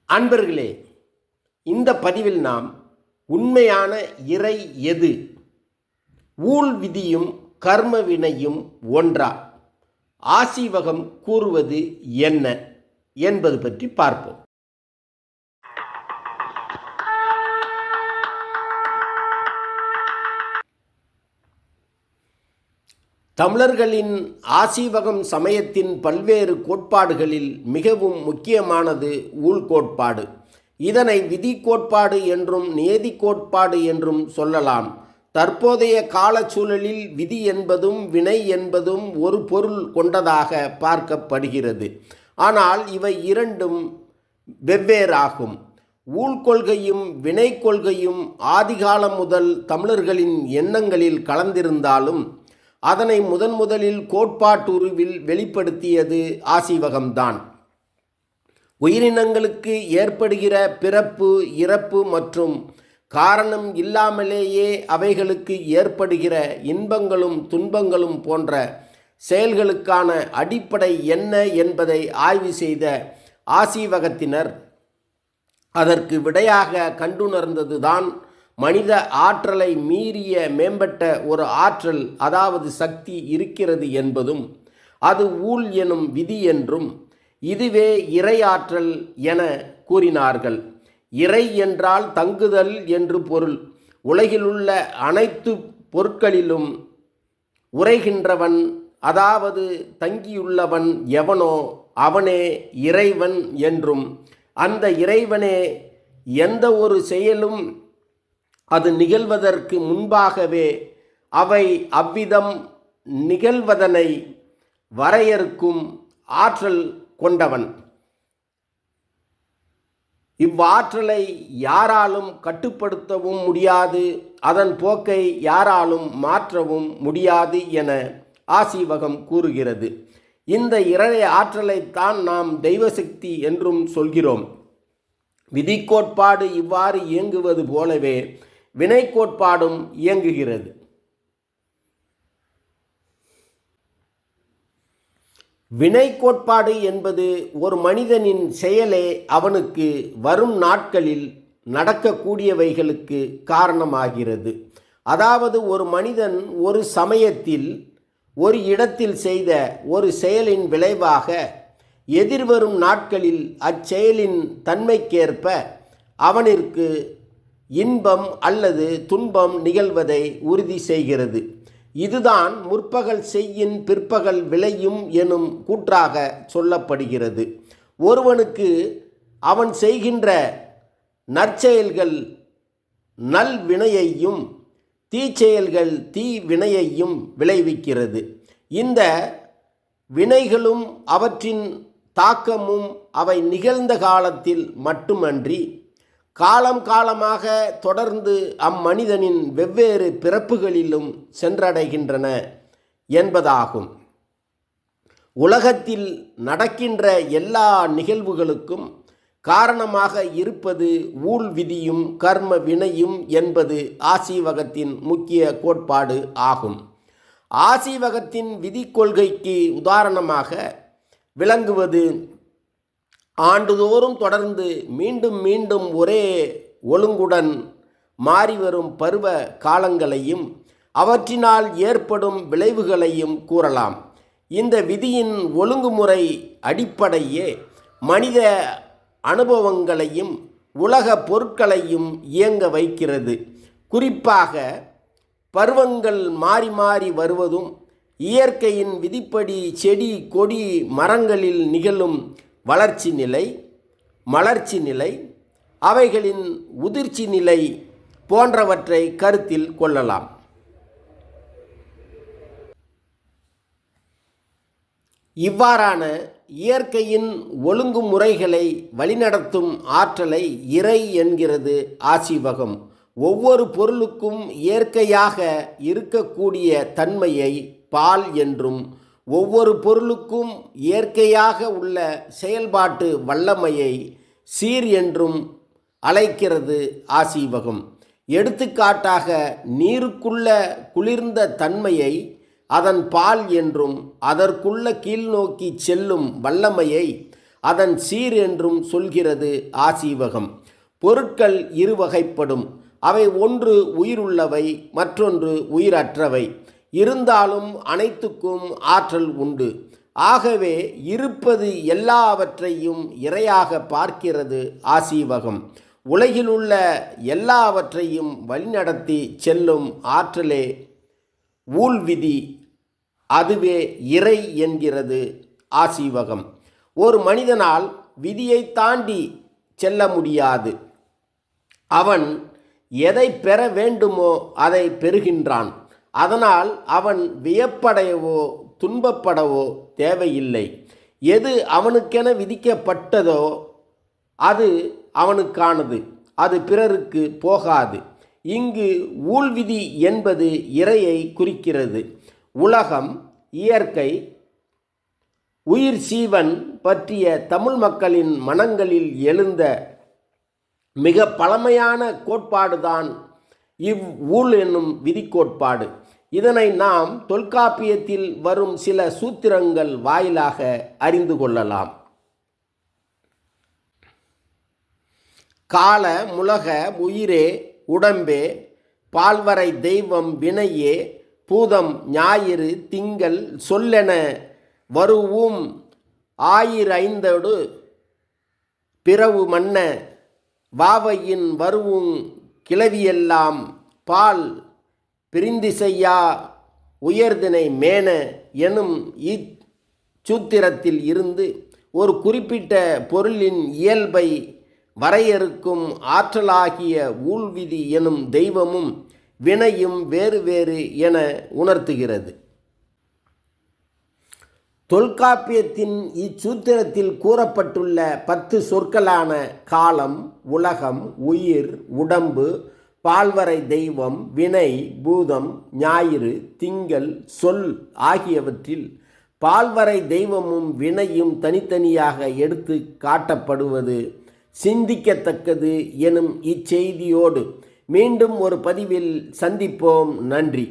அன்பர்களே, இந்த பதிவில் நாம் உண்மையான இறை எது, ஊழ் விதியும் கர்ம வினையும் ஒன்றா, ஆசீவகம் கூறுவது என்ன என்பது பற்றி பார்ப்போம். தமிழர்களின் ஆசீவகம் சமயத்தின் பல்வேறு கோட்பாடுகளில் மிகவும் முக்கியமானது ஊழ் கோட்பாடு. இதனை விதி கோட்பாடு என்றும் நியதி கோட்பாடு என்றும் சொல்லலாம். தற்போதைய காலச்சூழலில் விதி என்பதும் வினை என்பதும் ஒரு பொருள் கொண்டதாக பார்க்கப்படுகிறது. ஆனால் இவை இரண்டும் வெவ்வேறாகும். ஊழ் கொள்கையும் வினை கொள்கையும் ஆதிகாலம் முதல் தமிழர்களின் எண்ணங்களில் கலந்திருந்தாலும் அதனை முதலில் கோட்பாட்டுருவில் வெளிப்படுத்தியது ஆசீவகம்தான். உயிரினங்களுக்கு ஏற்படுகிற பிறப்பு, இறப்பு மற்றும் காரணம் இல்லாமலேயே அவைகளுக்கு ஏற்படுகிற இன்பங்களும் துன்பங்களும் போன்ற செயல்களுக்கான அடிப்படை என்ன என்பதை ஆய்வு செய்த ஆசீவகத்தினர் அதற்கு விடையாக கண்டுணர்ந்ததுதான் மனித ஆற்றலை மீறிய மேம்பட்ட ஒரு ஆற்றல், அதாவது சக்தி இருக்கிறது என்பதும் அது ஊழ் எனும் விதி என்றும் இதுவே இறை ஆற்றல் என கூறினார்கள். இறை என்றால் தங்குதல் என்று பொருள். உலகிலுள்ள அனைத்து பொருட்களிலும் உறைகின்றவன், அதாவது தங்கியுள்ளவன் எவனோ அவனே இறைவன் என்றும், அந்த இறைவனே எந்த ஒரு செயலும் அது நிகழ்வதற்கு முன்பாகவே அவை அவ்விதம் நிகழ்வதனை வரையறுக்கும் ஆற்றல் கொண்டவன். இவ்வாற்றலை யாராலும் கட்டுப்படுத்தவும் முடியாது, அதன் போக்கை யாராலும் மாற்றவும் முடியாது என ஆசீவகம் கூறுகிறது. இந்த இறை ஆற்றலைத்தான் நாம் தெய்வசக்தி என்றும் சொல்கிறோம். விதி கோட்பாடு இவ்வாறு இயங்குவது போலவே வினை கோட்பாடும் இயங்குகிறது. வினை கோட்பாடு என்பது ஒரு மனிதனின் செயலே அவனுக்கு வரும் நாட்களில் நடக்கக்கூடியவைகளுக்கு காரணமாகிறது. அதாவது ஒரு மனிதன் ஒரு சமயத்தில் ஒரு இடத்தில் செய்த ஒரு செயலின் விளைவாக எதிர்வரும் நாட்களில் அச்செயலின் தன்மைக்கேற்ப அவனிற்கு இன்பம் அல்லது துன்பம் நிகழ்வதை உறுதி செய்கிறது. இதுதான் முற்பகல் செய்யின் பிற்பகல் விளையும் எனும் கூற்றாக சொல்லப்படுகிறது. ஒருவனுக்கு அவன் செய்கின்ற நற்செயல்கள் நல் வினையையும் தீச்செயல்கள் தீ வினையையும் விளைவிக்கிறது. இந்த வினைகளும் அவற்றின் தாக்கமும் அவை நிகழ்ந்த காலத்தில் மட்டுமன்றி காலம் காலமாக தொடர்ந்து அம்மனிதனின் வெவ்வேறு பிறப்புகளிலும் சென்றடைகின்றன என்பதாகும். உலகத்தில் நடக்கின்ற எல்லா நிகழ்வுகளுக்கும் காரணமாக இருப்பது ஊழ் விதியும் கர்ம வினையும் என்பது ஆசீவகத்தின் முக்கிய கோட்பாடு ஆகும். ஆசீவகத்தின் விதி கொள்கைக்கு உதாரணமாக விளங்குவது ஆண்டுதோறும் தொடர்ந்து மீண்டும் மீண்டும் ஒரே ஒழுங்குடன் மாறிவரும் பருவ காலங்களையும் அவற்றினால் ஏற்படும் விளைவுகளையும் கூறலாம். இந்த விதியின் ஒழுங்குமுறை அடிப்படையே மனித அனுபவங்களையும் உலக பொருட்களையும் இயங்க வைக்கிறது. குறிப்பாக பருவங்கள் மாறி மாறி வருவதும் இயற்கையின் விதிப்படி செடி கொடி மரங்களில் நிகழும் வளர்ச்சி நிலை, மலர்ச்சி நிலை, அவைகளின் உதிர்ச்சி நிலை போன்றவற்றை கருத்தில் கொள்ளலாம். இவ்வாறான இயற்கையின் ஒழுங்குமுறைகளை வழிநடத்தும் ஆற்றலை இறை என்கிறது ஆசீவகம். ஒவ்வொரு பொருளுக்கும் இயற்கையாக இருக்கக்கூடிய தன்மையை பால் என்றும், ஒவ்வொரு பொருளுக்கும் இயற்கையாக உள்ள செயல்பாட்டு வல்லமையை சீர் என்றும் அழைக்கிறது ஆசீவகம். எடுத்துக்காட்டாக நீருக்குள்ள குளிர்ந்த தன்மையை அதன் பால் என்றும், அதற்குள்ள கீழ்நோக்கி செல்லும் வல்லமையை அதன் சீர் என்றும் சொல்கிறது ஆசீவகம். பொருட்கள் இருவகைப்படும். அவை ஒன்று உயிருள்ளவை, மற்றொன்று உயிரற்றவை. இருந்தாலும் அனைத்துக்கும் ஆற்றல் உண்டு. ஆகவே இருப்பது எல்லாவற்றையும் இறையாக பார்க்கிறது ஆசீவகம். உலகிலுள்ள எல்லாவற்றையும் வழிநடத்தி செல்லும் ஆற்றலே ஊழ்விதி. அதுவே இறை என்கிறது ஆசீவகம். ஒரு மனிதனால் விதியை தாண்டி செல்ல முடியாது. அவன் எதை பெற வேண்டுமோ அதை பெறுகின்றான். அதனால் அவன் வியப்படையவோ துன்பப்படவோ தேவையில்லை. எது அவனுக்கென விதிக்கப்பட்டதோ அது அவனுக்கானது, அது பிறருக்கு போகாது. இங்கு ஊழ்விதி என்பது இறையை குறிக்கிறது. உலகம், இயற்கை, உயிர் சீவன் பற்றிய தமிழ் மக்களின் மனங்களில் எழுந்த மிக பழமையான கோட்பாடுதான் ஊழ் என்னும் விதிக்கோட்பாடு. இதனை நாம் தொல்காப்பியத்தில் வரும் சில சூத்திரங்கள் வாயிலாக அறிந்து கொள்ளலாம். கால முலக உயிரே உடம்பே பால்வரை தெய்வம் வினையே பூதம் ஞாயிறு திங்கள் சொல்லென வருவும் ஆயிரைந்தொடு பிறவு மன்ன வாவையின் வருவும் கிளவியெல்லாம் பால் பிரிந்திசையா உயர்தினை மேன எனும் இச்சூத்திரத்தில் இருந்து ஒரு குறிப்பிட்ட பொருளின் இயல்பை வரையறுக்கும் ஆற்றலாகிய ஊழ்விதி எனும் தெய்வமும் வினையும் வேறு வேறு என உணர்த்துகிறது. தொல்காப்பியத்தின் இச்சூத்திரத்தில் கூறப்பட்டுள்ள 10 சொற்களான காலம், உலகம், உயிர், உடம்பு, பால்வரை தெய்வம், வினை, பூதம், ஞாயிறு, திங்கள், சொல் ஆகியவற்றில் பால்வரை தெய்வமும் வினையும் தனித்தனியாக எடுத்து காட்டப்படுவது சிந்திக்கத்தக்கது எனும் இச்செய்தியோடு மீண்டும் ஒரு பதிவில் சந்திப்போம். நன்றி.